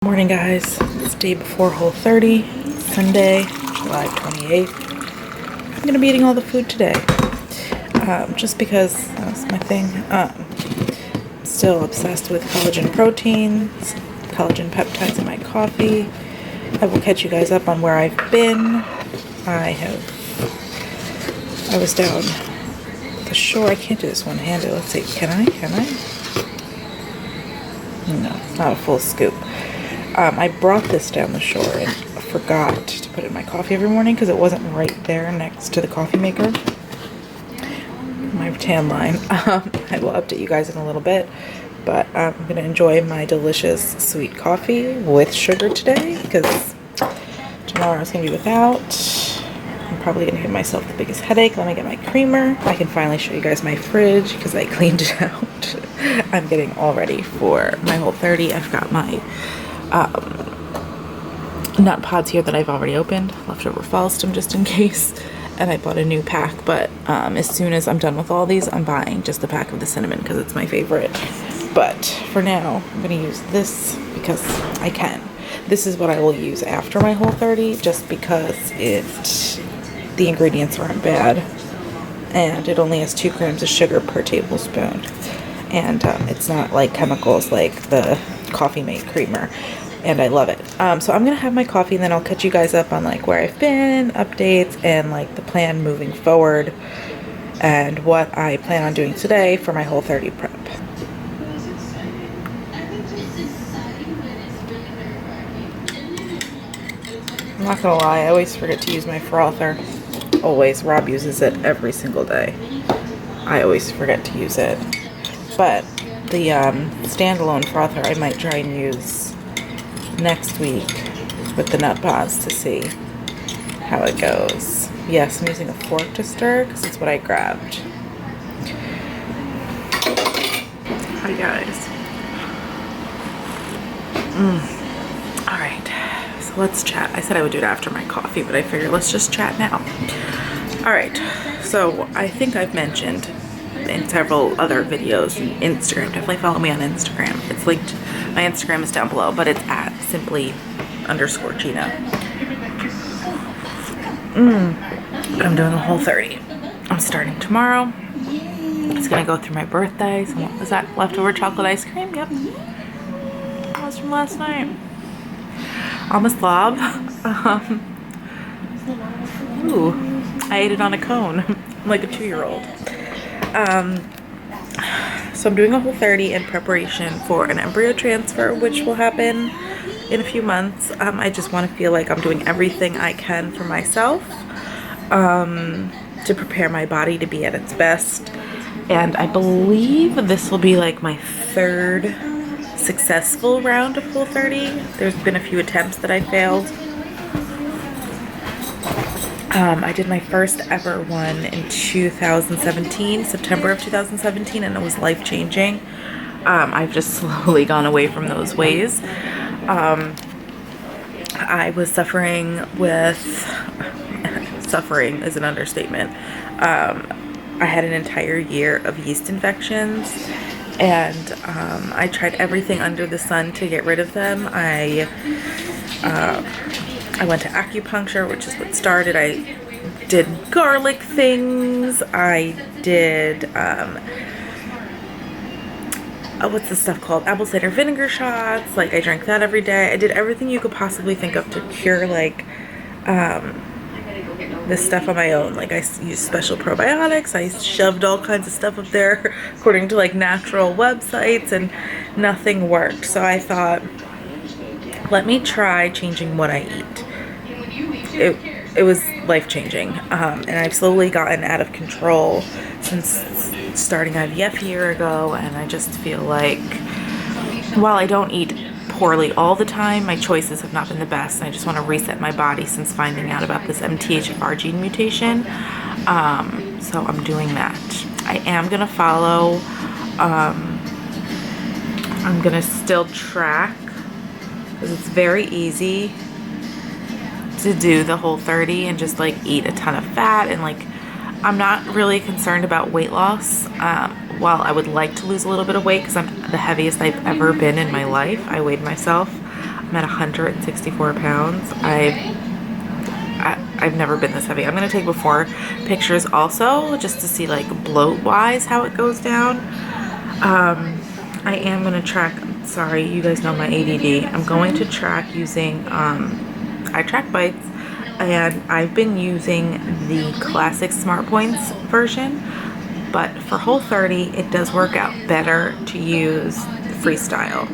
Morning guys, it's day before Whole30, Sunday, July 28th. I'm gonna be eating all the food today, just because that's my thing. I'm still obsessed with collagen proteins, collagen peptides in my coffee. I will catch you guys up on where I've been. I was down the shore. I can't do this one-handed. Let's see, can I? No, it's not a full scoop. I brought this down the shore and forgot to put it in my coffee every morning because it wasn't right there next to the coffee maker. My tan line. I will update you guys in a little bit, but I'm going to enjoy my delicious sweet coffee with sugar today because tomorrow it's going to be without. I'm probably going to give myself the biggest headache. Let me get my creamer. I can finally show you guys my fridge because I cleaned it out. I'm getting all ready for my Whole30. I've got my nut pods here that I've already opened, leftover fall stem just in case, and I bought a new pack, but as soon as I'm done with all these, I'm buying just a pack of the cinnamon because it's my favorite. But for now, I'm going to use this because I can. This is what I will use after my Whole30 just because the ingredients aren't bad, and it only has 2 grams of sugar per tablespoon, and it's not like chemicals like the Coffee Mate creamer, and I love it. So I'm gonna have my coffee and then I'll catch you guys up on like where I've been, updates, and like the plan moving forward and what I plan on doing today for my Whole30 prep. I'm not gonna lie, I always forget to use my frother. Always. Rob uses it every single day. I always forget to use it. But the standalone frother I might try and use next week with the nut pods to see how it goes. Yes, I'm using a fork to stir because it's what I grabbed. Hi guys. Alright, so let's chat. I said I would do it after my coffee, but I figured let's just chat now. Alright, so I think I've mentioned in several other videos and Instagram, definitely follow me on Instagram. It's linked, my Instagram is down below, but it's at simply_Jeana. But I'm doing a Whole30. I'm starting tomorrow. It's gonna go through my birthday. So what was that, leftover chocolate ice cream? Yep, that was from last night. I'm a slob. Ooh, I ate it on a cone. I'm like a 2-year-old. So I'm doing a Whole30 in preparation for an embryo transfer, which will happen in a few months. I just want to feel like I'm doing everything I can for myself to prepare my body to be at its best. And I believe this will be like my 3rd successful round of Whole30. There's been a few attempts that I failed. I did my first ever one in 2017, September of 2017, and it was life-changing. I've just slowly gone away from those ways. I was suffering with, suffering is an understatement. I had an entire year of yeast infections, and I tried everything under the sun to get rid of them. I went to acupuncture, which is what started. I did garlic things. I did, what's the stuff called? Apple cider vinegar shots. Like, I drank that every day. I did everything you could possibly think of to cure, like, this stuff on my own. Like, I used special probiotics. I shoved all kinds of stuff up there according to, like, natural websites, and nothing worked. So I thought, let me try changing what I eat. It was life-changing, and I've slowly gotten out of control since starting IVF a year ago, and I just feel like while I don't eat poorly all the time, my choices have not been the best, and I just want to reset my body since finding out about this MTHFR gene mutation. So I'm doing that. I am going to follow, I'm going to still track because it's very easy to do the Whole30 and just like eat a ton of fat, and like I'm not really concerned about weight loss. While I would like to lose a little bit of weight because I'm the heaviest I've ever been in my life, I weighed myself, I'm at 164 pounds. I've never been this heavy. I'm gonna take before pictures also, just to see like bloat wise how it goes down. I am gonna track, sorry, you guys know my ADD. I'm going to track using iTrackBites, and I've been using the classic Smart Points version, but for Whole30 it does work out better to use Freestyle.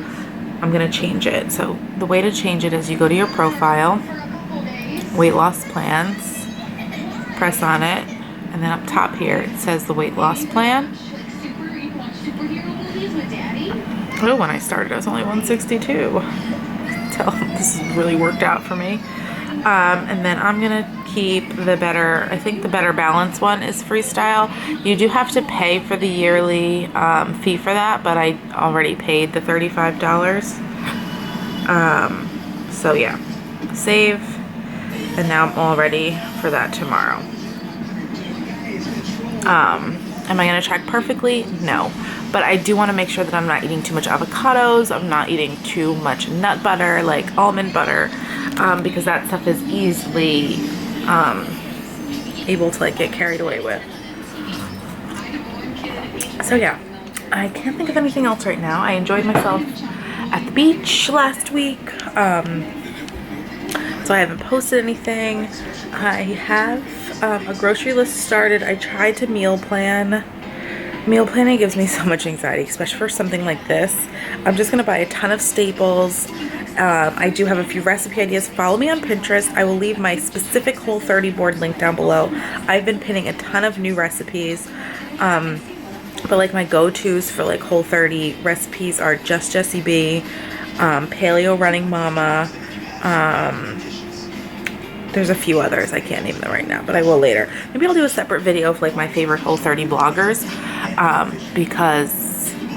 I'm gonna change it. So the way to change it is you go to your profile, weight loss plans, press on it, and then up top here it says the weight loss plan. Oh, when I started I was only 162. So this has really worked out for me. And then I'm gonna keep the better, I think the Better Balance one is Freestyle. You do have to pay for the yearly fee for that, but I already paid the $35. So yeah, save, and now I'm all ready for that tomorrow. Am I gonna track perfectly? No. But I do want to make sure that I'm not eating too much avocados, I'm not eating too much nut butter, like almond butter, because that stuff is easily able to like get carried away with. So yeah, I can't think of anything else right now. I enjoyed myself at the beach last week, so I haven't posted anything. I have a grocery list started. I tried to meal plan. Meal planning gives me so much anxiety, especially for something like this. I'm just gonna buy a ton of staples. I do have a few recipe ideas. Follow me on Pinterest. I will leave my specific Whole30 board link down below. I've been pinning a ton of new recipes. But like my go-tos for like Whole30 recipes are Just Jessie B, Paleo Running Mama, there's a few others, I can't name them right now, but I will later. Maybe I'll do a separate video of like my favorite Whole30 bloggers, because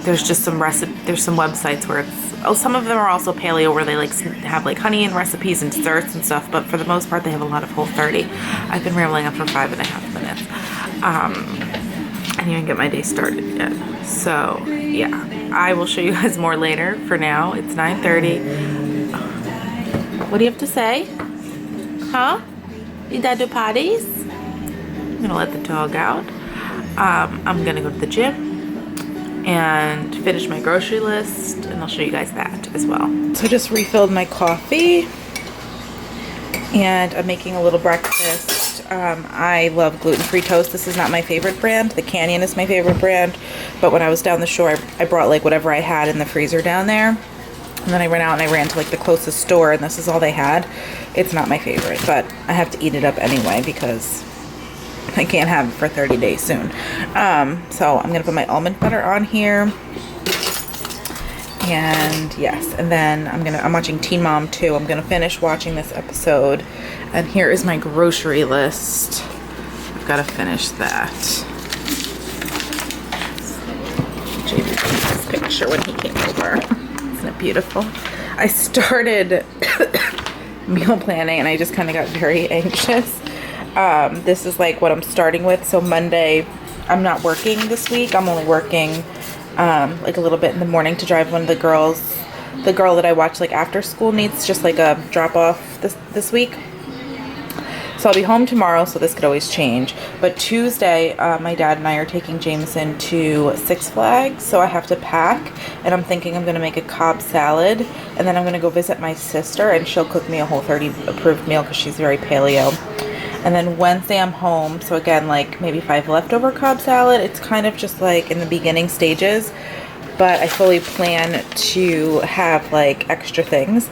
there's just some there's some websites where it's, some of them are also paleo, where they like have like honey and recipes and desserts and stuff, but for the most part they have a lot of Whole30. I've been rambling on for 5.5 minutes. I didn't even get my day started yet. So yeah, I will show you guys more later. For now, it's 9:30. What do you have to say? Huh? You gotta do potties? I'm gonna let the dog out. I'm gonna go to the gym and finish my grocery list, and I'll show you guys that as well. So I just refilled my coffee, and I'm making a little breakfast. I love gluten-free toast. This is not my favorite brand. The Canyon is my favorite brand, but when I was down the shore, I brought like whatever I had in the freezer down there. And then I went out and I ran to like the closest store, and this is all they had. It's not my favorite, but I have to eat it up anyway because I can't have it for 30 days soon. So I'm gonna put my almond butter on here. And yes, and then I'm watching Teen Mom 2. I'm gonna finish watching this episode. And here is my grocery list. I've gotta finish that. JB took this picture when he came over. Isn't it beautiful? I started meal planning and I just kind of got very anxious. This is like what I'm starting with. So Monday, I'm not working this week. I'm only working like a little bit in the morning to drive one of the girls. The girl that I watch like after school needs just like a drop off this week. So I'll be home tomorrow, so this could always change. But Tuesday, my dad and I are taking Jameson to Six Flags, so I have to pack. And I'm thinking I'm gonna make a Cobb salad, and then I'm gonna go visit my sister, and she'll cook me a Whole30 approved meal because she's very paleo. And then Wednesday I'm home, so again, like maybe 5 leftover Cobb salad. It's kind of just like in the beginning stages, but I fully plan to have like extra things.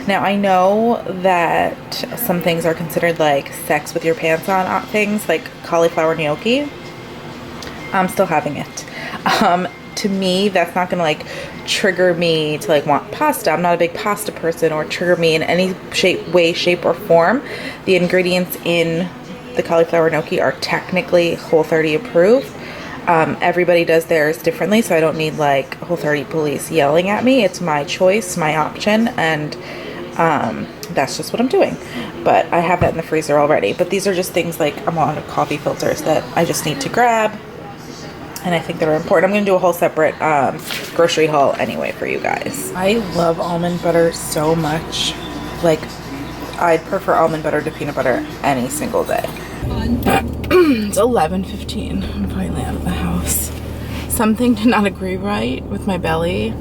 Now I know that some things are considered like sex with your pants on things, like cauliflower gnocchi. I'm still having it. To me, that's not gonna like trigger me to like want pasta. I'm not a big pasta person, or trigger me in any way, shape, or form. The ingredients in the cauliflower gnocchi are technically Whole30 approved. Everybody does theirs differently, so I don't need like Whole30 police yelling at me. It's my choice, my option, and that's just what I'm doing. But I have that in the freezer already. But these are just things like I'm on coffee filters that I just need to grab. and I think they're important. I'm gonna do a whole separate grocery haul anyway for you guys. I love almond butter so much. Like, I'd prefer almond butter to peanut butter any single day. It's 11:15. I'm finally out of the house. Something did not agree right with my belly.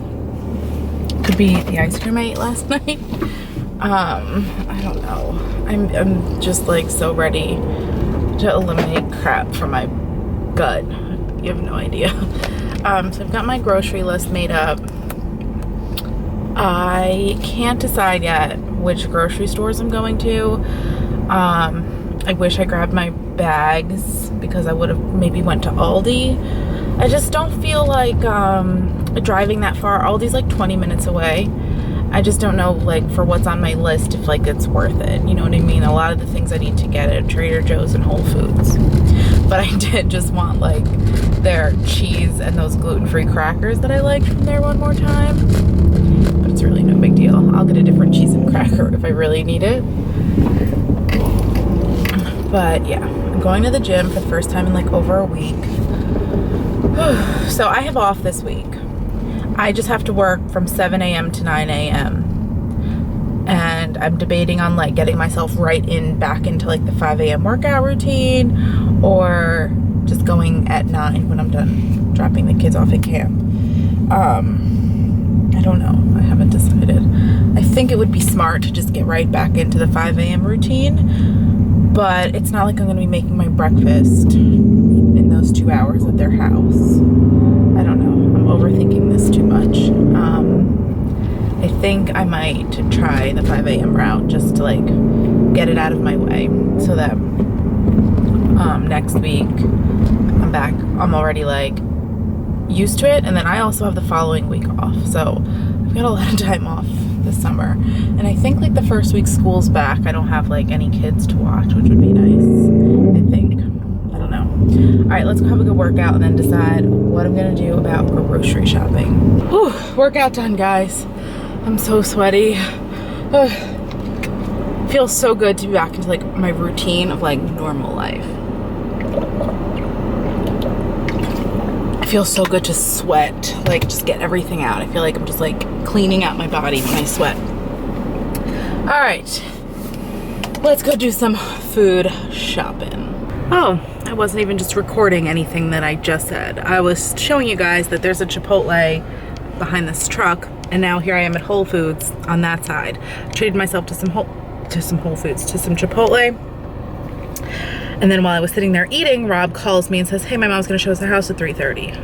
Could be the ice cream I ate last night. I don't know. I'm just like so ready to eliminate crap from my gut. You have no idea. So I've got my grocery list made up. I can't decide yet which grocery stores I'm going to. I wish I grabbed my bags because I would have maybe went to Aldi. I just don't feel like driving that far. Aldi's like 20 minutes away. I just don't know, like, for what's on my list, if like it's worth it. You know what I mean? A lot of the things I need to get at Trader Joe's and Whole Foods. But I did just want like their cheese and those gluten-free crackers that I liked from there one more time. But it's really no big deal. I'll get a different cheese and cracker if I really need it. But yeah, I'm going to the gym for the first time in like over a week. So I have off this week. I just have to work from 7 a.m. to 9 a.m. And I'm debating on like getting myself back into like the 5 a.m. workout routine, or just going at 9 when I'm done dropping the kids off at camp. I don't know. I haven't decided. I think it would be smart to just get right back into the 5 a.m. routine, but it's not like I'm going to be making my breakfast in those 2 hours at their house. I don't know. I'm overthinking this too much. I think I might try the 5 a.m. route just to like get it out of my way so that next week I'm back. I'm already like used to it, and then I also have the following week off. So I've got a lot of time off this summer. And I think like the first week school's back, I don't have like any kids to watch, which would be nice, I think. I don't know. All right, let's go have a good workout and then decide what I'm gonna do about grocery shopping. Whew, workout done, guys. I'm so sweaty. Feels so good to be back into like my routine of like normal life. It feels so good to sweat, like just get everything out. I feel like I'm just like cleaning out my body when I sweat. All right, let's go do some food shopping. Oh, I wasn't even just recording anything that I just said. I was showing you guys that there's a Chipotle behind this truck, and now here I am at Whole Foods on that side. I treated myself to some Chipotle. And then while I was sitting there eating, Rob calls me and says, hey, my mom's gonna show us the house at 3:30.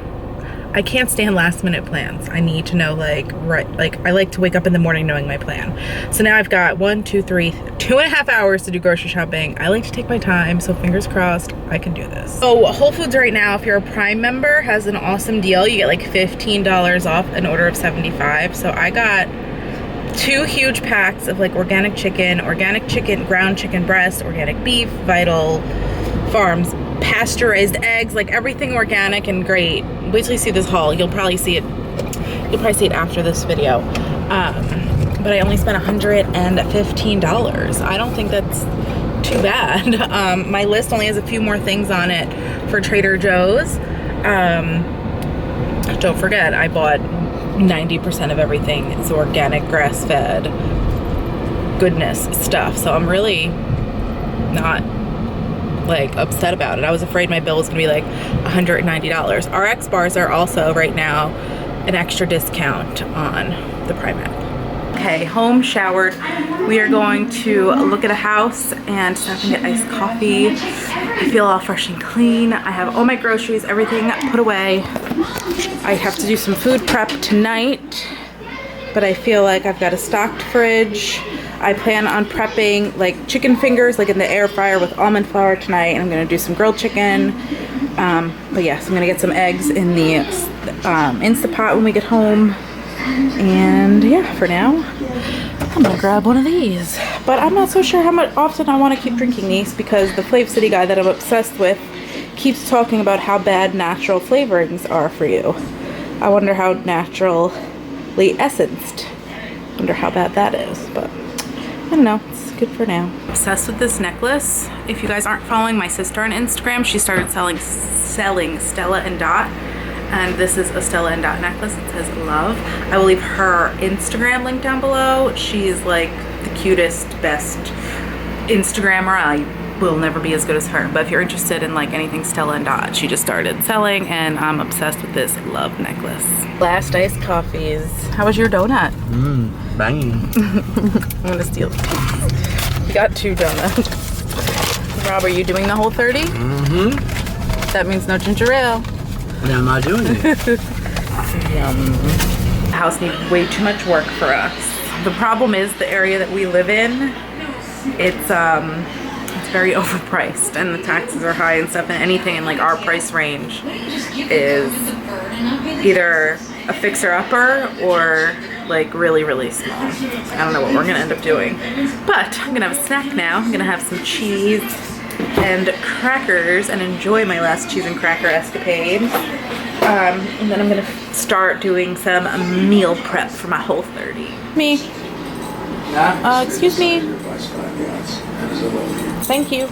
I can't stand last minute plans. I need to know like I like to wake up in the morning knowing my plan. So now I've got 2.5 hours to do grocery shopping. I like to take my time, so fingers crossed I can do this. So Whole Foods right now, if you're a Prime member, has an awesome deal. You get like $15 off an order of $75. So I got 2 huge packs of like organic chicken, ground chicken breast, organic beef, Vital Farms pasteurized eggs, like everything organic and great. Wait till you see this haul. You'll probably see it after this video. But I only spent $115. I don't think that's too bad. My list only has a few more things on it for Trader Joe's. Don't forget, I bought 90% of everything is organic, grass-fed goodness stuff. So I'm really not like upset about it. I was afraid my bill was gonna be like $190. RX bars are also right now an extra discount on the Prime app. Okay, home, showered. We are going to look at a house and stop and get iced coffee. I feel all fresh and clean. I have all my groceries, everything put away. I have to do some food prep tonight, but I feel like I've got a stocked fridge. I plan on prepping like chicken fingers like in the air fryer with almond flour tonight, and I'm gonna do some grilled chicken. But yes, I'm gonna get some eggs in the Instapot when we get home. And yeah, for now, I'm gonna grab one of these. But I'm not so sure how often I wanna keep drinking these, because the Flav City guy that I'm obsessed with keeps talking about how bad natural flavorings are for you. I wonder how naturally essenced. Wonder how bad that is, but I don't know, it's good for now. Obsessed with this necklace. If you guys aren't following my sister on Instagram, she started selling Stella and Dot. And this is a Stella and Dot necklace. It says love. I will leave her Instagram link down below. She's like the cutest, best Instagrammer. I will never be as good as her. But if you're interested in like anything Stella and Dot, she just started selling and I'm obsessed with this love necklace. Last iced coffees. How was your donut? Banging. I'm gonna steal the piece. We got 2 donuts. Rob, are you doing the Whole30? Mm-hmm. That means no ginger ale. And I'm not doing it. Yum. The house needs way too much work for us. The problem is the area that we live in, it's very overpriced and the taxes are high and stuff, and anything in like our price range is either a fixer-upper or like really, really small. I don't know what we're gonna end up doing. But I'm gonna have a snack now. I'm gonna have some cheese and crackers and enjoy my last cheese and cracker escapade. And then I'm gonna start doing some meal prep for my Whole30. Me. Excuse me. Thank you.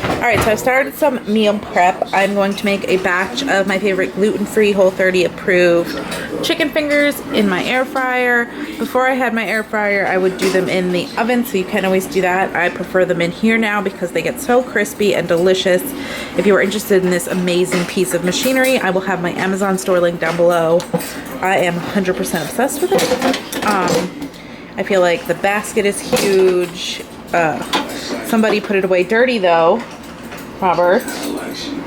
All right, so I've started some meal prep. I'm going to make a batch of my favorite gluten-free Whole30 approved chicken fingers in my air fryer. Before I had my air fryer, I would do them in the oven, so you can always do that. I prefer them in here now because they get so crispy and delicious. If you are interested in this amazing piece of machinery, I will have my Amazon store link down below. I am 100% obsessed with it. I feel like the basket is huge. Somebody put it away dirty though. Robert.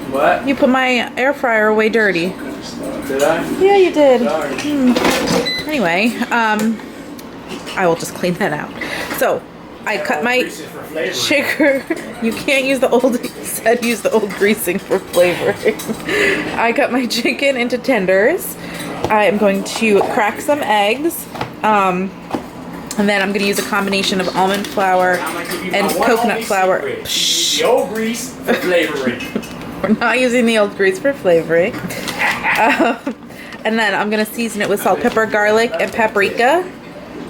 What? You put my air fryer away dirty. Did I? Yeah, you did. Anyway, I will just clean that out. So, I cut my chicken. You can't use the old, you said use the old greasing for flavoring. I cut my chicken into tenders. I am going to crack some eggs. And then I'm going to use a combination of almond flour and coconut flour. The old grease for flavoring. We're not using the old grease for flavoring. And then I'm going to season it with salt, pepper, garlic, and paprika.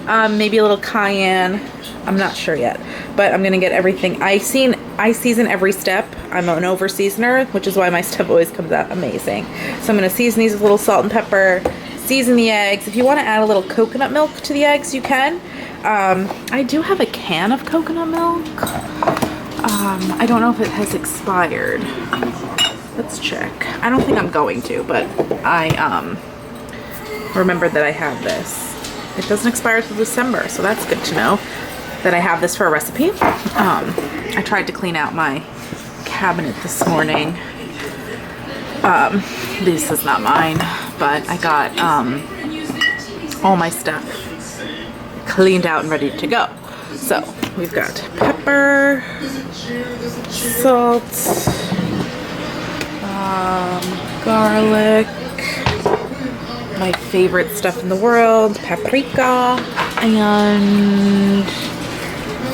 Maybe a little cayenne. I'm not sure yet. But I'm going to get everything. I season every step. I'm an over seasoner, which is why my stuff always comes out amazing. So I'm going to season these with a little salt and pepper. Season the eggs. If you want to add a little coconut milk to the eggs, you can. I do have a can of coconut milk. I don't know if it has expired. Let's check. I don't think I'm going to, but I remembered that I have this. It doesn't expire till December, so that's good to know that I have this for a recipe. I tried to clean out my cabinet this morning. This is not mine, but I got all my stuff cleaned out and ready to go. So we've got pepper, salt, garlic, my favorite stuff in the world, paprika, and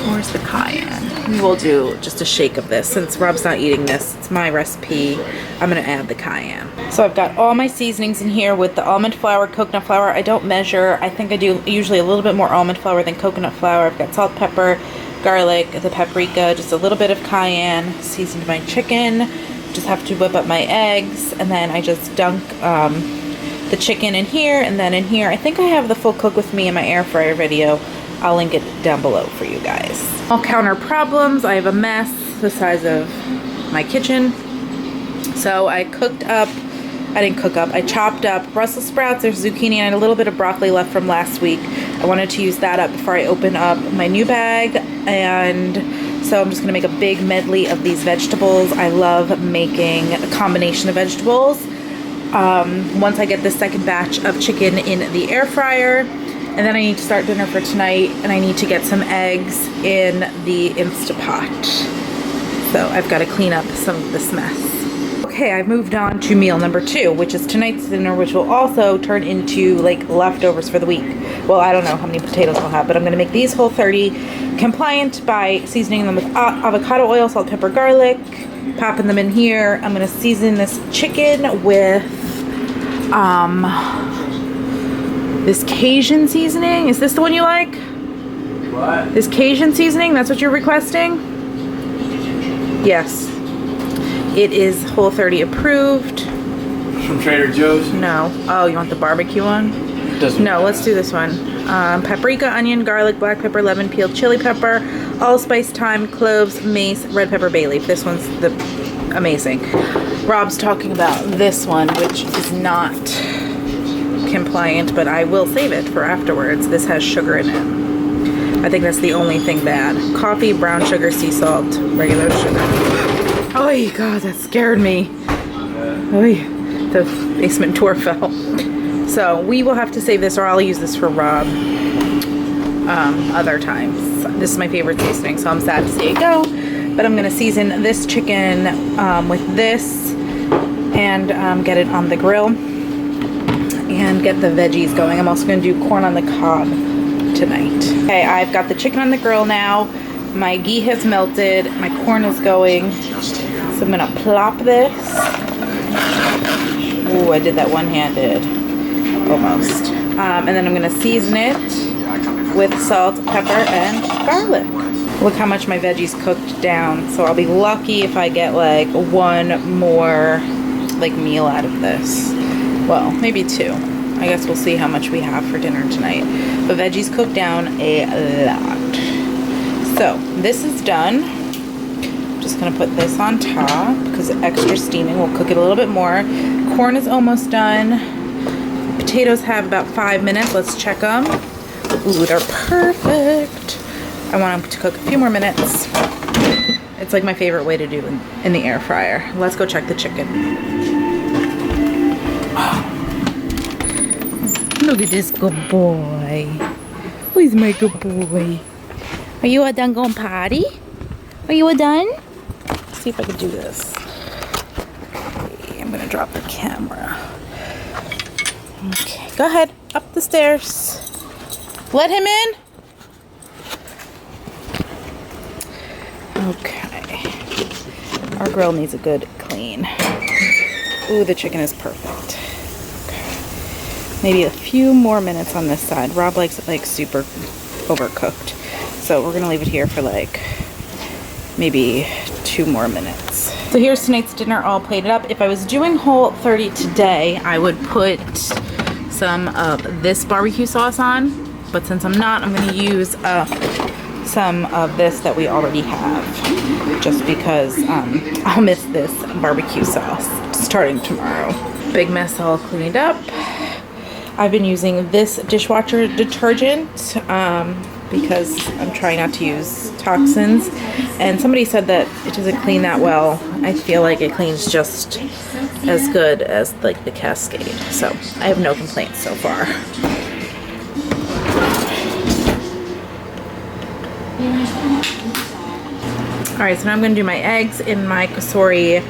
where's the cayenne? We'll do just a shake of this. Since Rob's not eating this, it's my recipe, I'm gonna add the cayenne. So I've got all my seasonings in here with the almond flour, coconut flour. I don't measure. I think I do usually a little bit more almond flour than coconut flour. I've got salt, pepper, garlic, the paprika, just a little bit of cayenne, seasoned my chicken. Just have to whip up my eggs, and then I just dunk the chicken in here, and then in here, I think I have the full cook with me in my air fryer video. I'll link it down below for you guys. All counter problems. I have a mess the size of my kitchen. So I chopped up Brussels sprouts, there's zucchini, and a little bit of broccoli left from last week. I wanted to use that up before I open up my new bag, and so I'm just gonna make a big medley of these vegetables. I love making a combination of vegetables. Once I get the second batch of chicken in the air fryer, and then I need to start dinner for tonight, and I need to get some eggs in the Instapot. So I've got to clean up some of this mess. Okay, I've moved on to meal number 2, which is tonight's dinner, which will also turn into like leftovers for the week. Well, I don't know how many potatoes I'll have, but I'm going to make these Whole30 compliant by seasoning them with avocado oil, salt, pepper, garlic, popping them in here. I'm going to season this chicken with this Cajun seasoning. Is this the one you like? What? This Cajun seasoning, that's what you're requesting? Yes. It is Whole30 approved. from Trader Joe's? No. Oh, you want the barbecue one? Doesn't No, let's do this one. Paprika, onion, garlic, black pepper, lemon peel, chili pepper, allspice, thyme, cloves, mace, red pepper, bay leaf. This one's the amazing. Rob's talking about this one, which is not compliant, but I will save it for afterwards. This has sugar in it. I think that's the only thing bad. Coffee, brown sugar, sea salt, regular sugar. Oh God, that scared me. Oh, the basement door fell. So we will have to save this, or I'll use this for Rob other times. This is my favorite seasoning, so I'm sad to see it go. But I'm gonna season this chicken with this and get it on the grill and get the veggies going. I'm also gonna do corn on the cob tonight. Okay, I've got the chicken on the grill now. My ghee has melted. My corn is going. So I'm gonna plop this. Ooh, I did that one-handed. Almost. And then I'm gonna season it with salt, pepper, and garlic. Look how much my veggies cooked down. So I'll be lucky if I get like one more like meal out of this. Well, maybe two. I guess we'll see how much we have for dinner tonight. The veggies cooked down a lot. So this is done. Just gonna put this on top because extra steaming will cook it a little bit more. Corn is almost done. Potatoes have about 5 minutes. Let's check them. Ooh, they're perfect. I want them to cook a few more minutes. It's like my favorite way to do in the air fryer. Let's go check the chicken. Look at this good boy. Who's my good boy? Are you all done going potty? Are you all done? Let's see if I can do this. Okay, I'm gonna drop the camera. Okay, go ahead, up the stairs. Let him in. Okay. Our grill needs a good clean. Ooh, the chicken is perfect. Okay. Maybe a few more minutes on this side. Rob likes it like super overcooked. So we're gonna leave it here for like maybe 2 more minutes. So here's tonight's dinner all plated up. If I was doing Whole30 today, I would put some of this barbecue sauce on, but since I'm not, I'm gonna use some of this that we already have, just because I'll miss this barbecue sauce starting tomorrow. Big mess all cleaned up. I've been using this dishwasher detergent because I'm trying not to use toxins, and somebody said that it doesn't clean that well. I feel like it cleans just as good as like the Cascade, so I have no complaints so far. Alright, so now I'm going to do my eggs in my Kasori,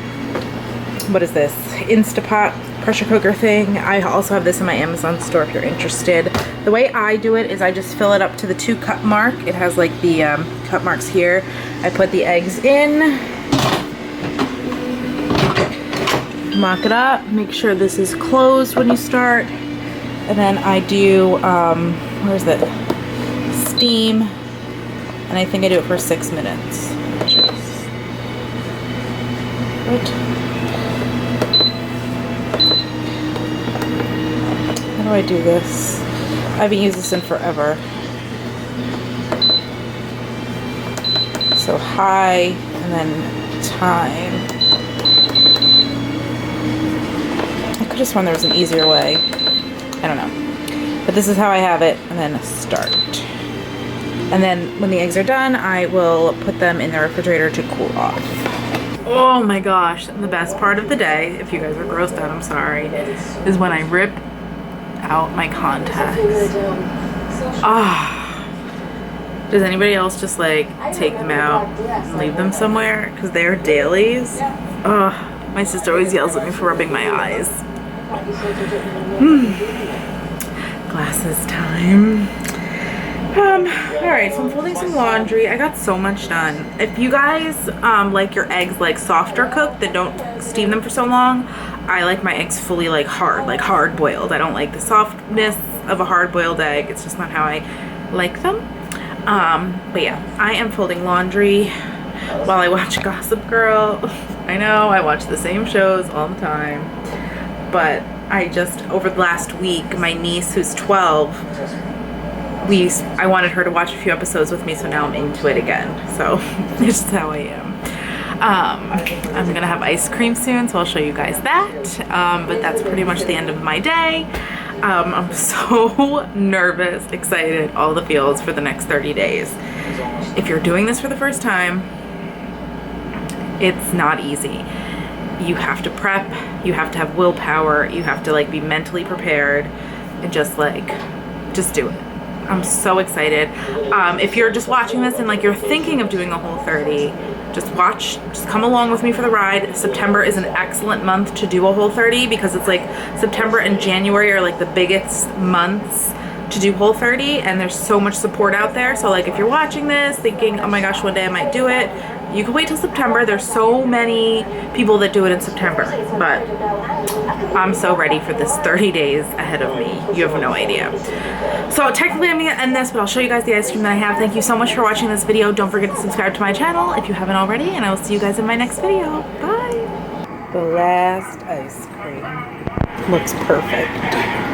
what is this, Instapot pressure cooker thing. I also have this in my Amazon store if you're interested. The way I do it is I just fill it up to the 2 cup mark. It has like the cup marks here. I put the eggs in, mock it up, make sure this is closed when you start, and then I do, where's it, steam, and I think I do it for 6 minutes. What? How do I do this? I haven't used this in forever. So high, and then time. I could have sworn there was an easier way. I don't know. But this is how I have it, and then start. And then when the eggs are done, I will put them in the refrigerator to cool off. Oh my gosh, the best part of the day, if you guys are grossed out, I'm sorry, is when I rip out my contacts. Does anybody else just like take them out and leave them somewhere? Because they're dailies. My sister always yells at me for rubbing my eyes. Glasses time. Alright, so I'm folding some laundry. I got so much done. If you guys like your eggs like softer cooked, then don't steam them for so long. I like my eggs fully like hard boiled. I don't like the softness of a hard boiled egg. It's just not how I like them. But yeah, I am folding laundry while I watch Gossip Girl. I know, I watch the same shows all the time. but I just, over the last week, my niece who's 12, I wanted her to watch a few episodes with me, so now I'm into it again. So this is how I am. I'm gonna have ice cream soon, so I'll show you guys that. But that's pretty much the end of my day. I'm so nervous, excited, all the feels for the next 30 days. If you're doing this for the first time, it's not easy. You have to prep, you have to have willpower, you have to like be mentally prepared, and just do it. I'm so excited. If you're just watching this and like you're thinking of doing a Whole30, just come along with me for the ride. September is an excellent month to do a Whole30 because it's like September and January are like the biggest months to do Whole30, and there's so much support out there. So like if you're watching this thinking, oh my gosh, one day I might do it, you can wait till September. There's so many people that do it in September, but I'm so ready for this 30 days ahead of me. You have no idea. So technically I'm gonna end this, but I'll show you guys the ice cream that I have. Thank you so much for watching this video. Don't forget to subscribe to my channel if you haven't already, and I will see you guys in my next video. Bye. The last ice cream looks perfect.